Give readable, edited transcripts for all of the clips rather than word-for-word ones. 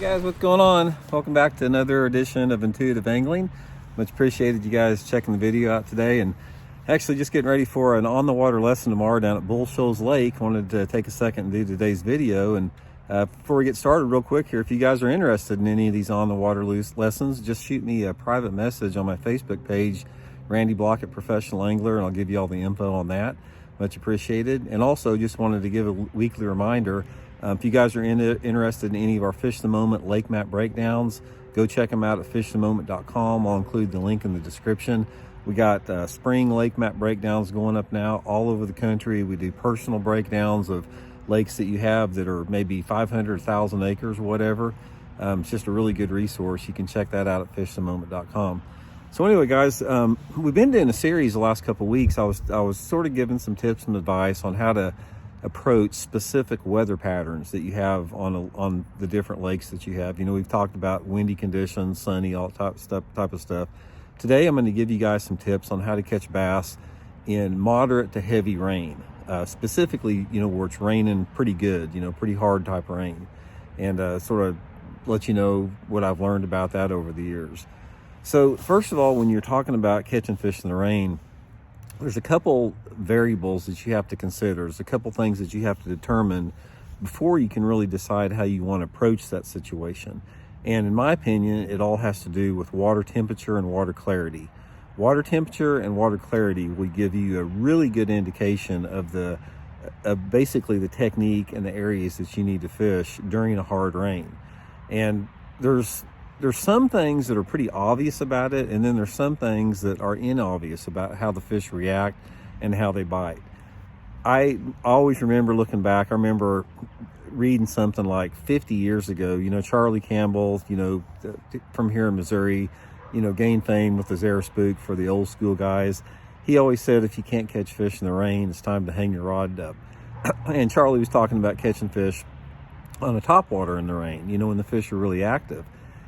Guys, what's going on? Welcome back to another edition of Intuitive Angling. Much appreciated you guys checking the video out today, and actually just getting ready for an on the water lesson tomorrow down at Bull Shoals Lake. Wanted to take a second and do today's video. And before we get started, real quick here, if you guys are interested in any of these on the water lessons, just shoot me a private message on my Facebook page, Randy Blockett Professional Angler, and I'll give you all the info on that. Much appreciated. And also just wanted to give a weekly reminder, if you guys are interested in any of our Fish the Moment lake map breakdowns, go check them out at fishthemoment.com. I'll include the link in the description. We got spring lake map breakdowns going up now all over the country. We do personal breakdowns of lakes that you have that are maybe 500, 1,000 acres, whatever. It's just a really good resource. You can check that out at fishthemoment.com. So anyway, guys, we've been doing a series the last couple of weeks. I was sort of giving some tips and advice on how to approach specific weather patterns that you have on the different lakes that you have. You know, we've talked about windy conditions, sunny, all type of stuff. Today, I'm going to give you guys some tips on how to catch bass in moderate to heavy rain, specifically, you know, where it's raining pretty good, you know, pretty hard type of rain, and sort of let you know what I've learned about that over the years. So first of all, when you're talking about catching fish in the rain, there's a couple variables that you have to consider. There's a couple things that you have to determine before you can really decide how you want to approach that situation. And in my opinion, it all has to do with water temperature and water clarity. Water temperature and water clarity will give you a really good indication of basically the technique and the areas that you need to fish during a hard rain. And there's some things that are pretty obvious about it, and then there's some things that are inobvious about how the fish react and how they bite. I always remember looking back, I remember reading something like 50 years ago, you know, Charlie Campbell, you know, from here in Missouri, you know, gained fame with his air spook for the old school guys. He always said, if you can't catch fish in the rain, it's time to hang your rod up. And Charlie was talking about catching fish on a topwater in the rain, you know, when the fish are really active.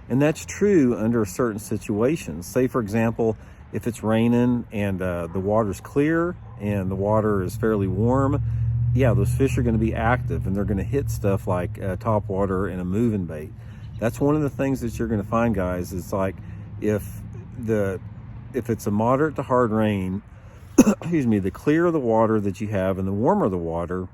And that's true under certain situations. Say, for example, if it's raining and the water's clear and the water is fairly warm, yeah, those fish are going to be active and they're going to hit stuff like top water and a moving bait. That's one of the things that you're going to find, guys, is like if it's a moderate to hard rain, excuse me, the clearer the water that you have and the warmer the water,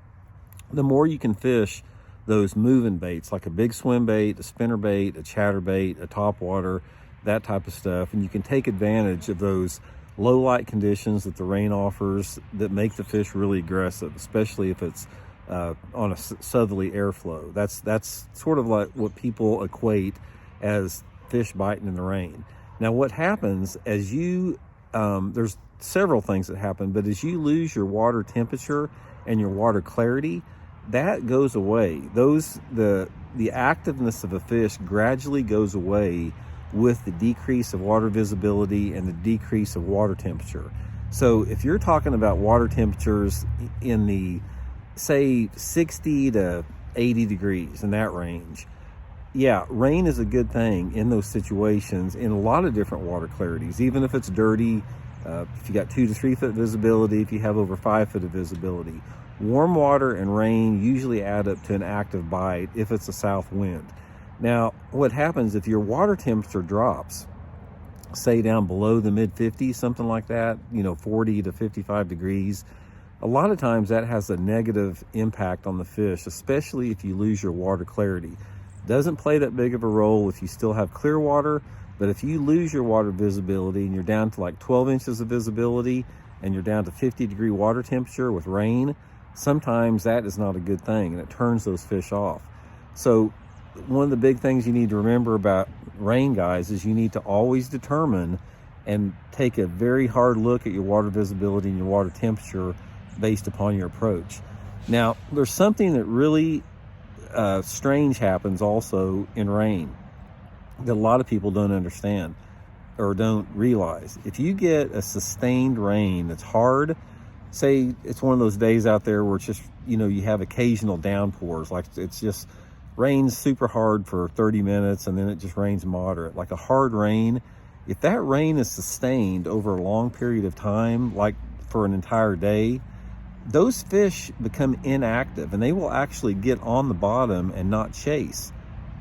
the more you can fish those moving baits, like a big swim bait, a spinner bait, a chatter bait, a top water, that type of stuff. And you can take advantage of those low light conditions that the rain offers that make the fish really aggressive, especially if it's on a southerly airflow. That's sort of like what people equate as fish biting in the rain. Now, what happens as you, there's several things that happen, but as you lose your water temperature and your water clarity, that goes away. The activeness of a fish gradually goes away with the decrease of water visibility and the decrease of water temperature. So if you're talking about water temperatures in the, say, 60 to 80 degrees, in that range, yeah, rain is a good thing in those situations in a lot of different water clarities, even if it's dirty, if you got 2 to 3 foot visibility, if you have over 5 foot of visibility. Warm water and rain usually add up to an active bite if it's a south wind. Now, what happens if your water temperature drops, say down below the mid 50s, something like that, you know, 40 to 55 degrees, a lot of times that has a negative impact on the fish, especially if you lose your water clarity. Doesn't play that big of a role if you still have clear water, but if you lose your water visibility and you're down to like 12 inches of visibility and you're down to 50-degree water temperature with rain, sometimes that is not a good thing and it turns those fish off. So one of the big things you need to remember about rain, guys, is you need to always determine and take a very hard look at your water visibility and your water temperature based upon your approach. Now, there's something that really strange happens also in rain that a lot of people don't understand or don't realize. If you get a sustained rain that's hard, say it's one of those days out there where it's just, you know, you have occasional downpours, like it's just rains super hard for 30 minutes and then it just rains moderate, like a hard rain. If that rain is sustained over a long period of time, like for an entire day, those fish become inactive and they will actually get on the bottom and not chase.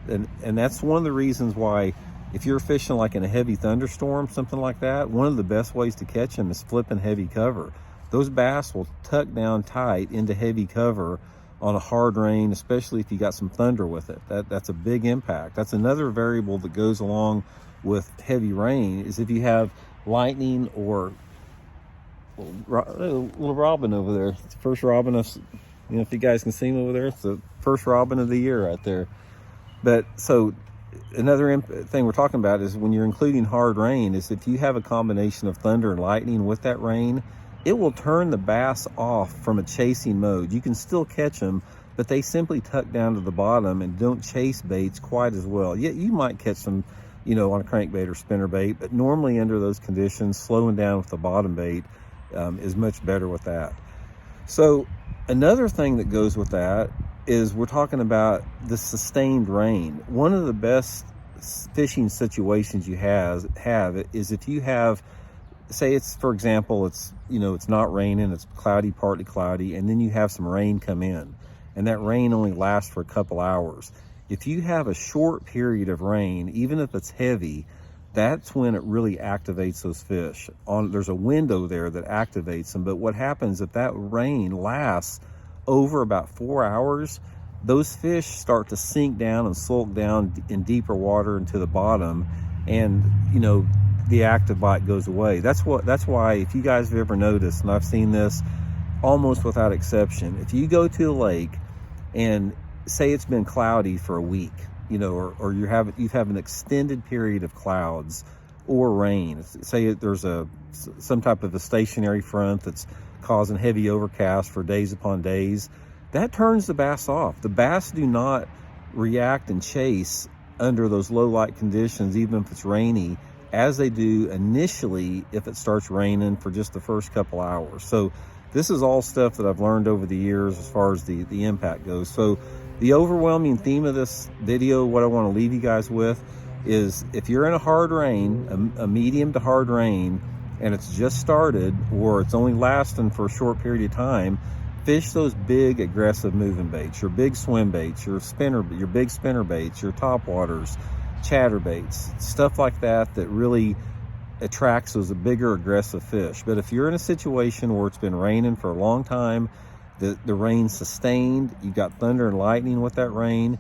And that's one of the reasons why, if you're fishing like in a heavy thunderstorm, something like that, one of the best ways to catch them is flipping heavy cover. Those bass will tuck down tight into heavy cover on a hard rain, especially if you got some thunder with it. That's a big impact. That's another variable that goes along with heavy rain, is if you have lightning or little robin over there. It's the first robin of, if you guys can see him over there, it's the first robin of the year right there. But so another thing we're talking about is, when you're including hard rain, is if you have a combination of thunder and lightning with that rain, it will turn the bass off from a chasing mode. You can still catch them, but they simply tuck down to the bottom and don't chase baits quite as well. Yet you might catch them, on a crankbait or spinnerbait, but normally under those conditions, slowing down with the bottom bait is much better with that. So another thing that goes with that is, we're talking about the sustained rain. One of the best fishing situations you have is if you have, say it's, for example, it's not raining, it's cloudy, partly cloudy, and then you have some rain come in, and that rain only lasts for a couple hours. If you have a short period of rain, even if it's heavy, that's when it really activates those fish. There's a window there that activates them. But what happens if that rain lasts over about 4 hours, those fish start to sink down and sulk down in deeper water into the bottom, and the active bite goes away. That's why, if you guys have ever noticed, and I've seen this almost without exception, if you go to a lake and say it's been cloudy for a week, or you have an extended period of clouds or rain. Say there's some type of a stationary front that's causing heavy overcast for days upon days. That turns the bass off. The bass do not react and chase under those low light conditions, even if it's rainy, as they do initially if it starts raining for just the first couple hours. So this is all stuff that I've learned over the years as far as the impact goes. So the overwhelming theme of this video, what I want to leave you guys with, is if you're in a hard rain, a medium to hard rain, and it's just started, or it's only lasting for a short period of time, fish those big aggressive moving baits, your big swim baits, your big spinner baits, your top waters, chatter baits, stuff like that really attracts those bigger aggressive fish. But if you're in a situation where it's been raining for a long time, the rain's sustained, you've got thunder and lightning with that rain,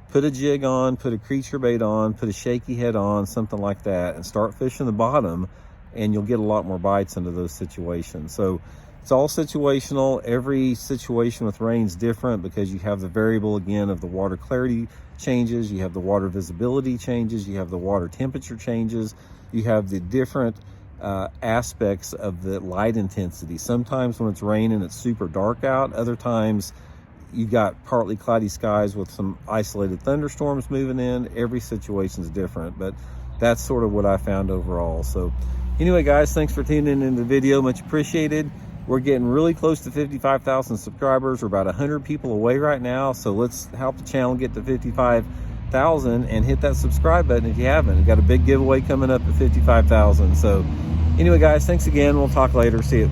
put a jig on, put a creature bait on, put a shaky head on, something like that, and start fishing the bottom, and you'll get a lot more bites into those situations. So it's all situational. Every situation with rain is different, because you have the variable again of the water clarity changes, you have the water visibility changes, you have the water temperature changes, you have the different aspects of the light intensity. Sometimes when it's raining, it's super dark out. Other times you got partly cloudy skies with some isolated thunderstorms moving in. Every situation is different, but that's sort of what I found overall. So anyway, guys, thanks for tuning in the video. Much appreciated. We're getting really close to 55,000 subscribers. We're about 100 people away right now. So let's help the channel get to 55,000 and hit that subscribe button if you haven't. We've got a big giveaway coming up at 55,000. So anyway, guys, thanks again. We'll talk later. See you.